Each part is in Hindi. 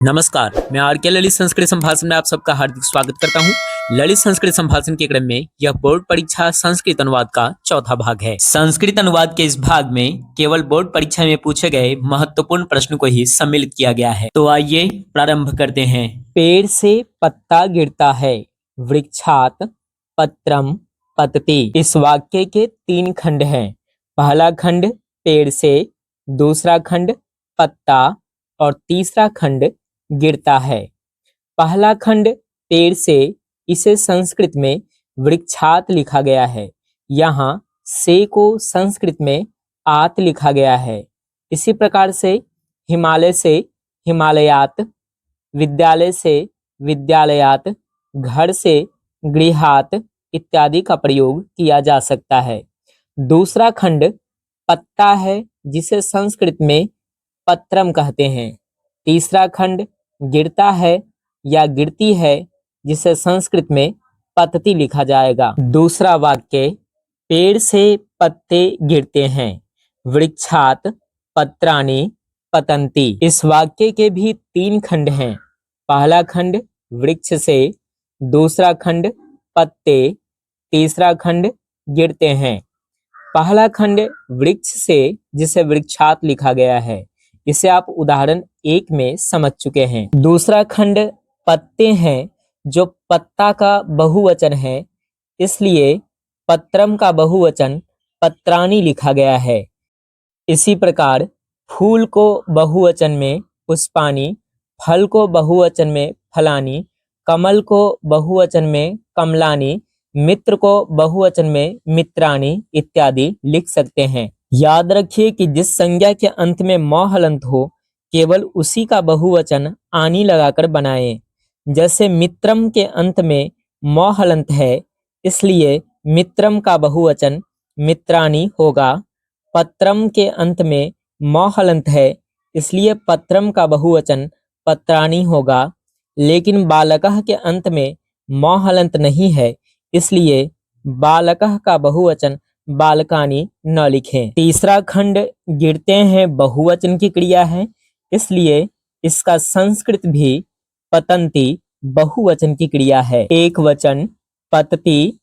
नमस्कार, मैं आर.के. ललित संस्कृत संभाषण में आप सबका हार्दिक स्वागत करता हूं। ललित संस्कृत संभाषण के क्रम में यह बोर्ड परीक्षा संस्कृत अनुवाद का चौथा भाग है। संस्कृत अनुवाद के इस भाग में केवल बोर्ड परीक्षा में पूछे गए महत्वपूर्ण प्रश्नों को ही सम्मिलित किया गया है। तो आइए प्रारंभ करते हैं। पेड़ से पत्ता गिरता है, वृक्षात पत्रम पतति। इस वाक्य के 3 खंड हैं। पहला खंड पेड़ से, दूसरा खंड पत्ता और तीसरा खंड गिरता है। पहला खंड पेड़ से, इसे संस्कृत में वृक्षात लिखा गया है। यहाँ से को संस्कृत में आत लिखा गया है। इसी प्रकार से हिमालय से हिमालयात, विद्यालय से विद्यालयात, घर से गृहात इत्यादि का प्रयोग किया जा सकता है। दूसरा खंड पत्ता है, जिसे संस्कृत में पत्रम कहते हैं। तीसरा खंड गिरता है या गिरती है, जिसे संस्कृत में पतति लिखा जाएगा। दूसरा वाक्य पेड़ से पत्ते गिरते हैं, वृक्षात पत्राणि पतन्ति। इस वाक्य के भी 3 खंड हैं। पहला खंड वृक्ष से, दूसरा खंड पत्ते, तीसरा खंड गिरते हैं। पहला खंड वृक्ष से, जिसे वृक्षात लिखा गया है, इसे आप उदाहरण 1 में समझ चुके हैं। दूसरा खंड पत्ते हैं, जो पत्ता का बहुवचन है, इसलिए पत्रम का बहुवचन पत्राणि लिखा गया है। इसी प्रकार फूल को बहुवचन में पुष्पाणि, फल को बहुवचन में फलानि, कमल को बहुवचन में कमलानि, मित्र को बहुवचन में मित्राणि इत्यादि लिख सकते हैं। याद रखिए कि जिस संज्ञा के अंत में म हलंत हो, केवल उसी का बहुवचन आनी लगाकर बनाएं। जैसे मित्रम के अंत में म हलंत है, इसलिए मित्रम का बहुवचन मित्राणि होगा। पत्रम के अंत में म हलंत है, इसलिए पत्रम का बहुवचन पत्राणि होगा। लेकिन बालकः के अंत में म हलंत नहीं है, इसलिए बालकः का बहुवचन बालकानि न लिखें। तीसरा खंड गिरते हैं बहुवचन की क्रिया है, इसलिए इसका संस्कृत भी पतन्ति बहुवचन की क्रिया है। एक वचन पतति,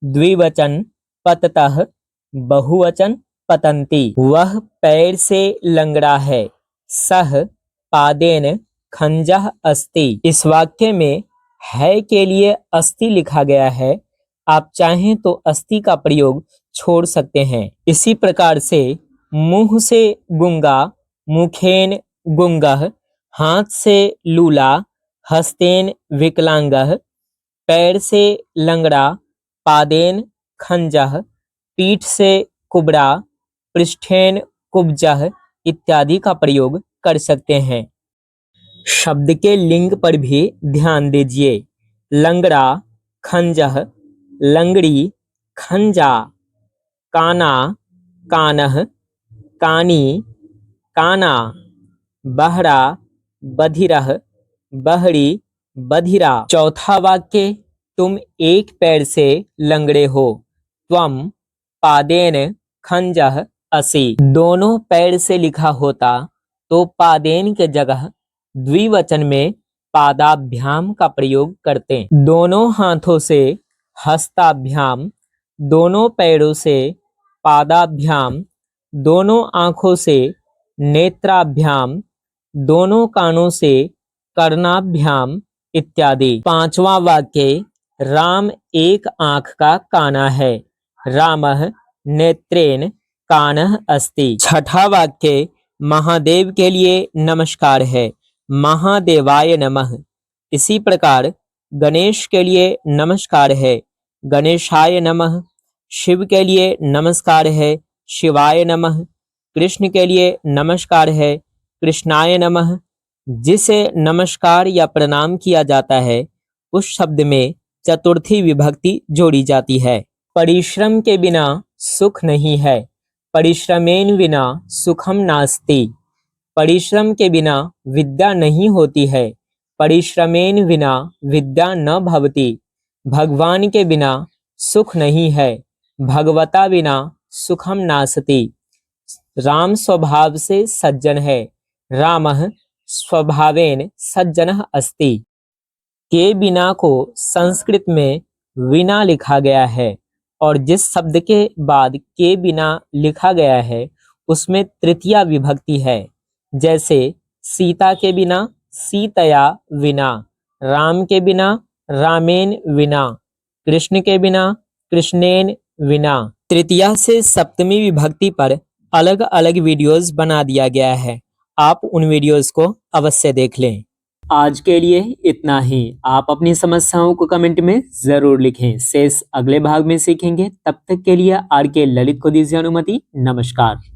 द्विवचन पततः, बहुवचन पतन्ति। वह पैर से लंगड़ा है, सह पादेन खंजः अस्ति। इस वाक्य में है के लिए अस्ति लिखा गया है। आप चाहें तो अस्ति का प्रयोग छोड़ सकते हैं। इसी प्रकार से मुंह से गुंगा, मुखेन गुंगः, हाथ से लूला, हस्तेन विकलांगः, पैर से लंगड़ा, पादेन खंजः, पीठ से कुबड़ा, पृष्ठेन कुब्जः इत्यादि का प्रयोग कर सकते हैं। शब्द के लिंग पर भी ध्यान दीजिए। लंगड़ा, खंजः, लंगड़ी, खंजा, काना, कानह, कानी, काना, बहरा, बधिरह, बहरी, बधिरा। चौथा वाक्य तुम एक पैर से लंगड़े हो, त्वम पादेन खंजः असि। दोनों पैर से लिखा होता तो पादेन के जगह द्विवचन में पादाभ्याम का प्रयोग करते। दोनों हाथों से हस्ताभ्याम, दोनों पैरों से पादाभ्याम, दोनों आंखों से नेत्राभ्याम, दोनों कानों से कर्णाभ्याम इत्यादि। पांचवा वाक्य राम एक आंख का काना है, रामः नेत्रेण कानः अस्ति। छठा वाक्य महादेव के लिए नमस्कार है, महादेवाय नमः। इसी प्रकार गणेश के लिए नमस्कार है, गणेशाय नमः। शिव के लिए नमस्कार है, शिवाय नमः। कृष्ण के लिए नमस्कार है, कृष्णाय नमः। जिसे नमस्कार या प्रणाम किया जाता है, उस शब्द में चतुर्थी विभक्ति जोड़ी जाती है। परिश्रम के बिना सुख नहीं है, परिश्रमेन विना सुखम नास्ति। परिश्रम के बिना विद्या नहीं होती है, परिश्रमेन विना विद्या न भवति। भगवान के बिना सुख नहीं है, भगवता बिना सुखम नास्ति। राम स्वभाव से सज्जन है, रामः स्वभावेन सज्जनः अस्ति। के बिना को संस्कृत में विना लिखा गया है और जिस शब्द के बाद के बिना लिखा गया है उसमें तृतीया विभक्ति है। जैसे सीता के बिना सीतया विना, राम के बिना रामेन विना, कृष्ण के बिना कृष्णेन विना। तृतीया से सप्तमी विभक्ति पर अलग अलग वीडियोस बना दिया गया है, आप उन वीडियोस को अवश्य देख लें। आज के लिए इतना ही। आप अपनी समस्याओं को कमेंट में जरूर लिखें। शेष अगले भाग में सीखेंगे। तब तक के लिए आर के ललित को दीजिए अनुमति। नमस्कार।